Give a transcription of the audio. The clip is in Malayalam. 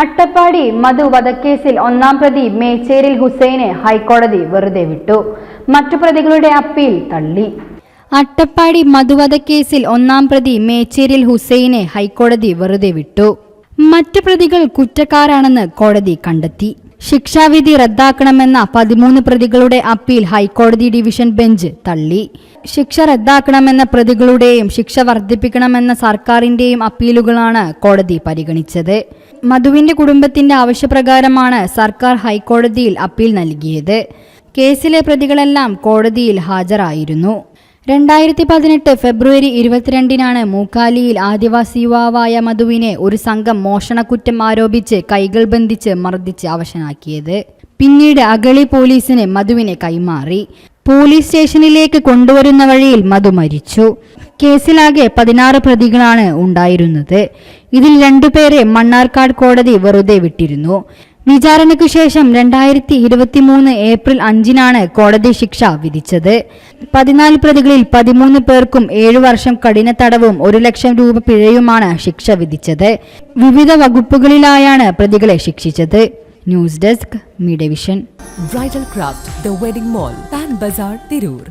അട്ടപ്പാടി മധു വധക്കേസിൽ ഒന്നാം പ്രതി മേച്ചേരിൽ ഹുസൈനെ ഹൈക്കോടതി വെറുതെ വിട്ടു. മറ്റു പ്രതികളുടെ അപ്പീൽ തള്ളി. അട്ടപ്പാടി മധുവധക്കേസിൽ ഒന്നാം പ്രതി മേച്ചേരിൽ ഹുസൈനെ ഹൈക്കോടതി വെറുതെ വിട്ടു. മറ്റു പ്രതികൾ കുറ്റക്കാരാണെന്ന് കോടതി കണ്ടെത്തി. ശിക്ഷാവിധി റദ്ദാക്കണമെന്ന 13 പ്രതികളുടെ അപ്പീൽ ഹൈക്കോടതി ഡിവിഷൻ ബെഞ്ച് തള്ളി. ശിക്ഷ റദ്ദാക്കണമെന്ന പ്രതികളുടെയും ശിക്ഷ വർദ്ധിപ്പിക്കണമെന്ന സർക്കാരിന്റെയും അപ്പീലുകളാണ് കോടതി പരിഗണിച്ചത്. മധുവിന്റെ കുടുംബത്തിന്റെ ആവശ്യപ്രകാരമാണ് സർക്കാർ ഹൈക്കോടതിയിൽ അപ്പീൽ നൽകിയത്. കേസിലെ പ്രതികളെല്ലാം കോടതിയിൽ ഹാജരായിരുന്നു. 2018 ഫെബ്രുവരി 22 മൂക്കാലിയിൽ ആദിവാസി യുവാവായ മധുവിനെ ഒരു സംഘം മോഷണക്കുറ്റം ആരോപിച്ച് കൈകൾ ബന്ധിച്ച് മർദ്ദിച്ച് അവശനാക്കിയത്. പിന്നീട് അഗളി പോലീസിന് മധുവിനെ കൈമാറി. പോലീസ് സ്റ്റേഷനിലേക്ക് കൊണ്ടുവരുന്ന വഴിയിൽ മധു മരിച്ചു. കേസിലാകെ 16 പ്രതികളാണ് ഉണ്ടായിരുന്നത്. ഇതിൽ 2 പേരെ മണ്ണാർക്കാട് കോടതി വെറുതെ വിട്ടിരുന്നു. വിചാരണയ്ക്കു ശേഷം 2023 ഏപ്രിൽ 5 കോടതി ശിക്ഷ വിധിച്ചത്. 14 പ്രതികളിൽ 13 പേർക്കും 7 വർഷം കഠിന തടവും 1 ലക്ഷം രൂപ പിഴയുമാണ് ശിക്ഷ വിധിച്ചത്. വിവിധ വകുപ്പുകളിലായാണ് പ്രതികളെ ശിക്ഷിച്ചത്. News desk media vision. Bridal craft, the wedding mall, Pan Bazaar, Tirur.